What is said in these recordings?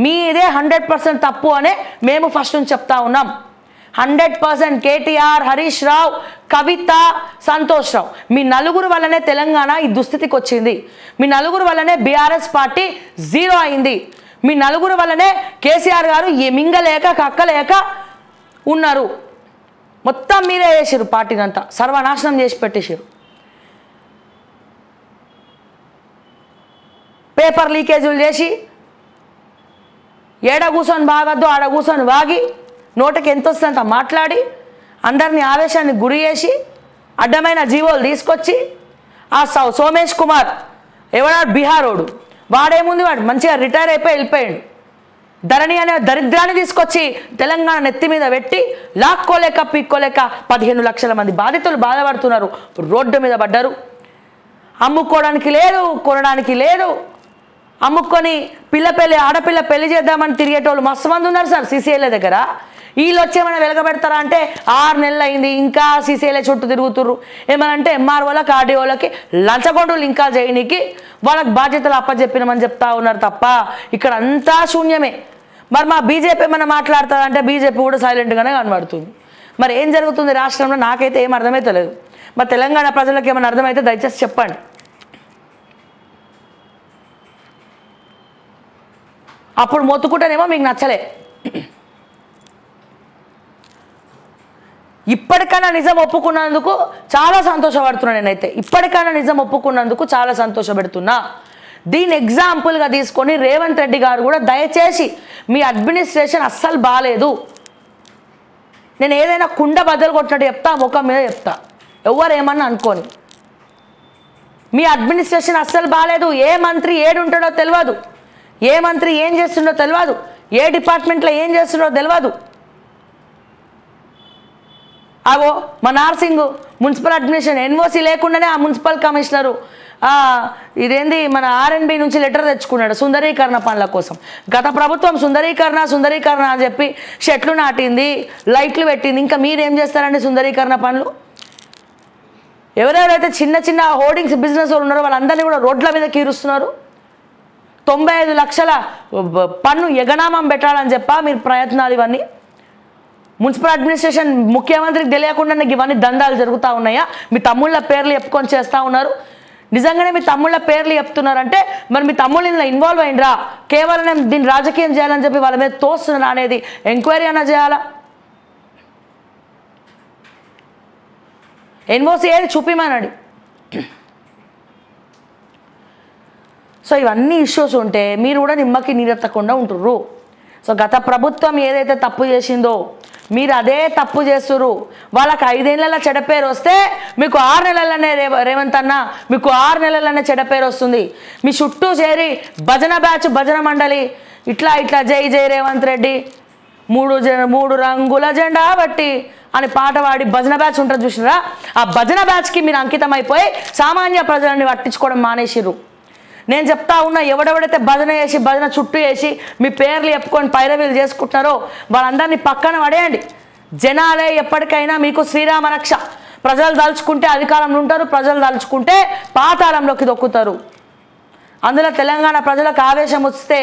మీదే 100% తప్పు అనే మేము ఫస్ట్ నుంచి చెప్తా ఉన్నాం. 100% కేటీఆర్, హరీష్ రావు, కవిత, సంతోష్ రావు మీ నలుగురు వల్లనే తెలంగాణ ఈ దుస్థితికి వచ్చింది. మీ నలుగురు వల్లనే బీఆర్ఎస్ పార్టీ జీరో అయింది. మీ నలుగురు వల్లనే కేసీఆర్ గారు మింగలేక కక్కలేక ఉన్నారు. మొత్తం మీరే చేసారు, పార్టీని అంతా సర్వనాశనం చేసి పెట్టేసారు. పేపర్ లీకేజీలు చేసి ఏడ కూర్చొని బాగద్దు ఆడ కూర్చొని వాగి నోటికి ఎంత వస్తుందంత మాట్లాడి అందరినీ ఆవేశాన్ని గురి చేసి అడ్డమైన జీవోలు తీసుకొచ్చి ఆ సోమేష్ కుమార్ ఎవడాడు బీహారోడు వాడేముంది, వాడు మంచిగా రిటైర్ అయిపోయి వెళ్ళిపోయాడు. ధరణి అనే దరిద్రాన్ని తీసుకొచ్చి తెలంగాణ నెత్తి మీద పెట్టి లాక్కోలేక పీక్కోలేక 15 లక్షల మంది బాధితులు బాధపడుతున్నారు, రోడ్డు మీద పడ్డారు. అమ్ముకోవడానికి లేదు, కొనడానికి లేదు. అమ్ముకొని ఆడపిల్ల పెళ్లి చేద్దామని తిరిగేటోళ్ళు మస్తు మంది ఉన్నారు సార్ సీసీఎల్ఏ దగ్గర. వీళ్ళు వచ్చేమైనా వెలగబెడతారా అంటే 6 నెలలు అయింది ఇంకా సీసీఎల్ఏ చుట్టూ తిరుగుతుర్రు. ఏమనంటే ఎంఆర్ఓలకి ఆర్డీఓలకి లంచగొండులు ఇంకా చేయనీకి వాళ్ళకి బాధ్యతలు అప్పచెప్పినామని చెప్తా ఉన్నారు తప్ప ఇక్కడ అంతా శూన్యమే. మరి మా బీజేపీ ఏమైనా మాట్లాడతారంటే బీజేపీ కూడా సైలెంట్గానే కనబడుతుంది. మరి ఏం జరుగుతుంది రాష్ట్రంలో నాకైతే ఏం అర్థమైతే లేదు. మరి తెలంగాణ ప్రజలకు ఏమైనా అర్థమైతే దయచేసి చెప్పండి. అప్పుడు మొత్తుకుంటేనేమో మీకు నచ్చలే. ఇప్పటికైనా నిజం ఒప్పుకున్నందుకు చాలా సంతోషపడుతున్నా. నేనైతే ఇప్పటికైనా నిజం ఒప్పుకున్నందుకు చాలా సంతోషపడుతున్నా. దీని ఎగ్జాంపుల్గా తీసుకొని రేవంత్ రెడ్డి గారు కూడా దయచేసి మీ అడ్మినిస్ట్రేషన్ అస్సలు బాగాలేదు. నేను ఏదైనా కుండ బద్దలు కొట్టినట్టు చెప్తా, ముఖం మీద చెప్తా, ఎవరు ఏమన్నా అనుకోని. మీ అడ్మినిస్ట్రేషన్ అస్సలు బాగాలేదు. ఏ మంత్రి ఏడుంటాడో తెలియదు, ఏ మంత్రి ఏం చేస్తుండో తెలియదు, ఏ డిపార్ట్మెంట్లో ఏం చేస్తుండో తెలియదు. అవో మా నార్సింగ్ మున్సిపల్ అడ్మినిస్ట్రేషన్ ఎన్ఓసి లేకుండానే ఆ మున్సిపల్ కమిషనరు ఇదేంది మన ఆర్ఎన్బి నుంచి లెటర్ తెచ్చుకున్నాడు సుందరీకరణ పనుల కోసం. గత ప్రభుత్వం సుందరీకరణ అని చెప్పి షెట్లు నాటింది, లైట్లు పెట్టింది. ఇంకా మీరేం చేస్తారండి సుందరీకరణ పనులు? ఎవరెవరైతే చిన్న చిన్న హోర్డింగ్స్ బిజినెస్ వాళ్ళు ఉన్నారో వాళ్ళందరినీ కూడా రోడ్ల మీద కీరుస్తున్నారు. 95 లక్షల పన్ను ఎగనామం పెట్టాలని చెప్పా మీరు ప్రయత్నాలు. ఇవన్నీ మున్సిపల్ అడ్మినిస్ట్రేషన్ ముఖ్యమంత్రికి తెలియకుండానే ఇవన్నీ దందాలు జరుగుతూ ఉన్నాయా? మీ తమ్ముళ్ళ పేర్లు చెప్పుకొని చేస్తూ ఉన్నారు. నిజంగానే మీ తమ్ముళ్ళ పేర్లు చెప్తున్నారంటే మరి మీ తమ్ముళ్ళు ఇందులో ఇన్వాల్వ్ అయినరా? కేవలం దీన్ని రాజకీయం చేయాలని చెప్పి వాళ్ళ మీద తోస్తున్నా అనేది ఎంక్వైరీ అన్నా చేయాలా? ఎన్ఓసి ఏది చూపిమనండి. సో ఇవన్నీ ఇష్యూస్ ఉంటే మీరు కూడా నిమ్మకి నీరెత్తకుండా ఉంటుర్రు. సో గత ప్రభుత్వం ఏదైతే తప్పు చేసిందో మీరు అదే తప్పు చేస్తుర్రు. వాళ్ళకి 5 ఏళ్ల చెడపేరు వస్తే మీకు 6 నెలలనే రేవంత్ అన్న మీకు 6 నెలలనే చెడపేరు వస్తుంది. మీ చుట్టూ చేరి భజన బ్యాచ్, భజన మండలి ఇట్లా జై జై రేవంత్ రెడ్డి 3 రంగుల జెండా బట్టి అని పాట పాడి భజన బ్యాచ్ ఉంటుంది చూసినారా? ఆ భజన బ్యాచ్కి మీరు అంకితం అయిపోయి సామాన్య ప్రజలని పట్టించుకోవడం మానేసిర్రు. నేను చెప్తా ఉన్నా, ఎవడెవడైతే భజన చేసి భజన చుట్టూ వేసి మీ పేర్లు చెప్పుకొని పైరవీలు చేసుకుంటున్నారో వాళ్ళందరినీ పక్కన పడేయండి. జనాలే ఎప్పటికైనా మీకు శ్రీరామ రక్ష. ప్రజలు దలుచుకుంటే అధికారంలో ఉంటారు, ప్రజలు దలుచుకుంటే పాతాళంలోకి దొక్కుతారు. అందులో తెలంగాణ ప్రజలకు ఆవేశం వస్తే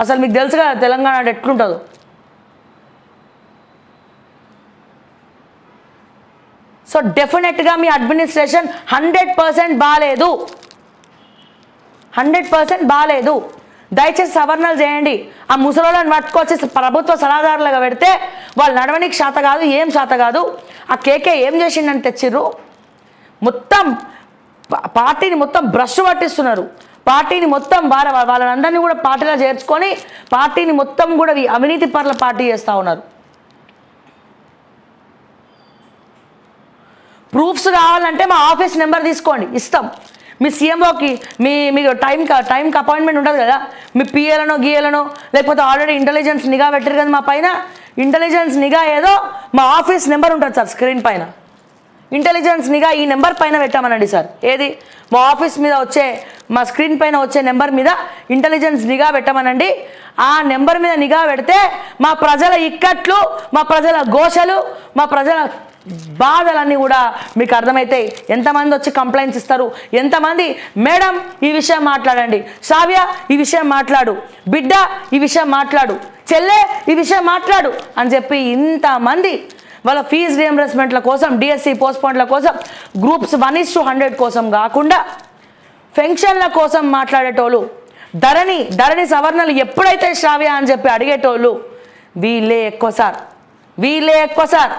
అసలు మీకు తెలుసు కదా తెలంగాణ ఎట్లుంటుందో. సో డెఫినెట్గా మీ అడ్మినిస్ట్రేషన్ 100% బాగాలేదు, 100% బాగాలేదు. దయచేసి సవరణలు చేయండి. ఆ ముసలోళ్ళని పట్టుకొచ్చి ప్రభుత్వ సలహాదారులుగా పెడితే వాళ్ళు నడవనికి శాత కాదు, ఏం శాత కాదు. ఆ కేకే ఏం చేసిండని తెచ్చిర్రు. మొత్తం పార్టీని మొత్తం బ్రష్ పట్టిస్తున్నారు. పార్టీని మొత్తం వాళ్ళందరినీ కూడా పార్టీలో చేర్చుకొని పార్టీని మొత్తం కూడా అవినీతి పరుల పార్టీ చేస్తూ ఉన్నారు. ప్రూఫ్స్ కావాలంటే మా ఆఫీస్ నెంబర్ తీసుకోండి, ఇస్తాం. మీ సీఎంఓకి మీకు టైంకి అపాయింట్మెంట్ ఉంటుంది కదా, మీ పిఏలనో గీఏలనో లేకపోతే ఆల్రెడీ ఇంటెలిజెన్స్ నిఘా పెట్టారు కదా మా పైన. ఇంటెలిజెన్స్ నిఘా ఏదో మా ఆఫీస్ నెంబర్ ఉంటుంది సార్ స్క్రీన్ పైన. ఇంటెలిజెన్స్ నిఘా ఈ నెంబర్ పైన పెట్టామనండి సార్. ఏది మా ఆఫీస్ మీద వచ్చే మా స్క్రీన్ పైన వచ్చే నెంబర్ మీద ఇంటెలిజెన్స్ నిఘా పెట్టమనండి. ఆ నెంబర్ మీద నిఘా పెడితే మా ప్రజల ఇక్కట్లు, మా ప్రజల ఘోషలు, మా ప్రజల బాధలన్నీ కూడా మీకు అర్థమవుతాయి. ఎంతమంది వచ్చి కంప్లైంట్స్ ఇస్తారు, ఎంతమంది మేడం ఈ విషయం మాట్లాడండి, శ్రావ్య ఈ విషయం మాట్లాడు, బిడ్డ ఈ విషయం మాట్లాడు, చెల్లె ఈ విషయం మాట్లాడు అని చెప్పి ఇంతమంది వాళ్ళ ఫీజు రియంబర్స్మెంట్ల కోసం, డిఎస్సి పోస్ట్పోన్ల కోసం, గ్రూప్స్ 1:100 కోసం కాకుండా పెన్షన్ల కోసం మాట్లాడేటోళ్ళు, ధరణి సవరణలు ఎప్పుడైతే శ్రావ్య అని చెప్పి అడిగేటోళ్ళు వీళ్ళే ఎక్కువ సార్.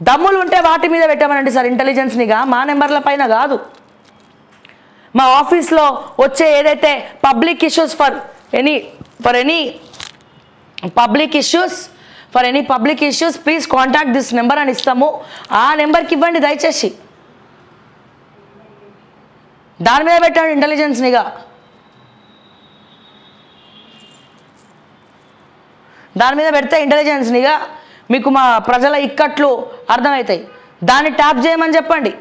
దమ్ములు ఉంటే వాటి మీద పెట్టమనండి సార్ ఇంటెలిజెన్స్నిగా, మా నెంబర్ల పైన కాదు. మా ఆఫీస్లో వచ్చే ఏదైతే public issues for any public issues please contact this number అని ఇస్తాము. ఆ నెంబర్కి ఇవ్వండి దయచేసి. దాని మీద పెట్టండి ఇంటెలిజెన్స్నిగా. దాని మీద పెడితే ఇంటెలిజెన్స్నిగా మీకు మా ప్రజల ఇక్కట్లు అర్థమవుతాయి. దాన్ని ట్యాప్ చేయమని చెప్పండి.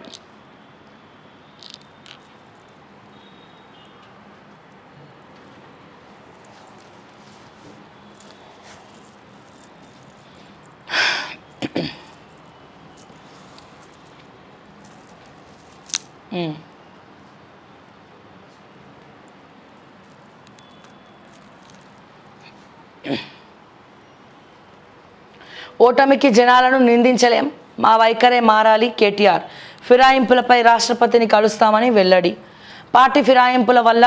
ఓటమికి జనాలను నిందించలేం, మా వైఖరే మారాలి కేటీఆర్. ఫిరాయింపులపై రాష్ట్రపతిని కలుస్తామని వెల్లడి. పార్టీ ఫిరాయింపుల వల్ల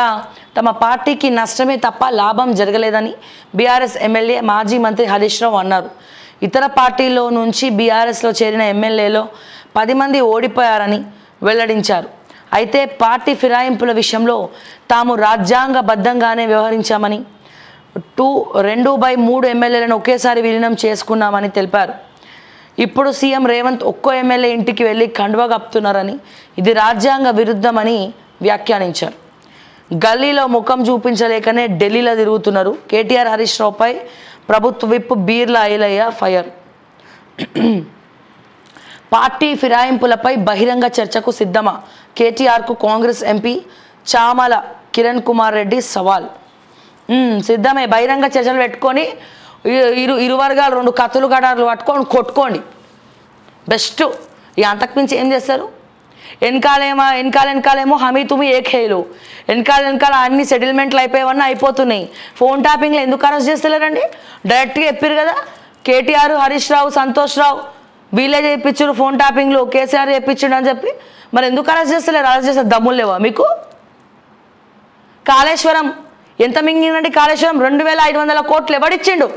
తమ పార్టీకి నష్టమే తప్ప లాభం జరగలేదని బీఆర్ఎస్ ఎమ్మెల్యే మాజీ మంత్రి హరీష్ రావు అన్నారు. ఇతర పార్టీలో నుంచి బీఆర్ఎస్లో చేరిన ఎమ్మెల్యేలో 10 మంది ఓడిపోయారని వెల్లడించారు. అయితే పార్టీ ఫిరాయింపుల విషయంలో తాము రాజ్యాంగబద్ధంగానే వ్యవహరించామని 2/3 ఎమ్మెల్యేలను ఒకేసారి విలీనం చేసుకున్నామని తెలిపారు. ఇప్పుడు సీఎం రేవంత్ ఒక్కో ఎమ్మెల్యే ఇంటికి వెళ్ళి కండువా కప్పుతున్నారని, ఇది రాజ్యాంగ విరుద్ధమని వ్యాఖ్యానించారు. గల్లీలో ముఖం చూపించలేకనే ఢిల్లీలో తిరుగుతున్నారు. కేటీఆర్ హరీష్ రావుపై ప్రభుత్వ whip Beerla Ilaiah fire. Party ఫిరాయింపులపై బహిరంగ చర్చకు సిద్ధమా? కేటీఆర్కు కాంగ్రెస్ ఎంపీ చామల కిరణ్ కుమార్ రెడ్డి సవాల్. సిద్ధమే, బహిరంగ చర్చలు పెట్టుకొని ఇరు వర్గాలు 2 కత్తులు కడారులు పట్టుకొని కొట్టుకోండి బెస్ట్. ఇక అంతకుమించి ఏం చేస్తారు? వెనకాలేమో హమీ తుమి ఏఖేలు, వెనకాల అన్ని సెటిల్మెంట్లు అయిపోయేవన్నీ అయిపోతున్నాయి. ఫోన్ ట్యాపింగ్లో ఎందుకు అరెస్ట్ చేస్తలేరండి? డైరెక్ట్గా చెప్పారు కదా, కేటీఆర్ హరీష్ రావు సంతోష్ రావు వీళ్ళే చేయించారు ఫోన్ ట్యాపింగ్లు, కేసీఆర్ చేయించాడు అని చెప్పి. మరి ఎందుకు అరెస్ట్ చేస్తలేరు? అరెస్ట్ చేస్తే దమ్ములు లేవా మీకు? కాళేశ్వరం ఎంత మింగిందండి? కాళేశ్వరం 2500 కోట్లు ఎవడిచ్చిండు?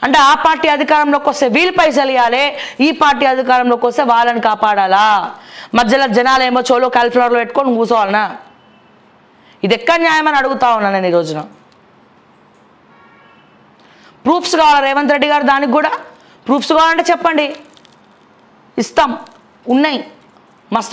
అంటే ఆ పార్టీ అధికారంలోకి వస్తే వీళ్ళు పైసలు ఇవ్వాలి, ఈ పార్టీ అధికారంలోకి వస్తే వాళ్ళని కాపాడాలా? మధ్యలో జనాలు ఏమో చోలో కాలిఫ్లవర్లో పెట్టుకొని కూర్చోవాలనా? ఇది ఎక్కడ న్యాయమని అడుగుతా ఉన్నా నేను ఈ రోజున. ప్రూఫ్స్ కావాలా రేవంత్ రెడ్డి గారు? దానికి కూడా ప్రూఫ్స్ కావాలంటే చెప్పండి, ఇస్తాం, ఉన్నాయి.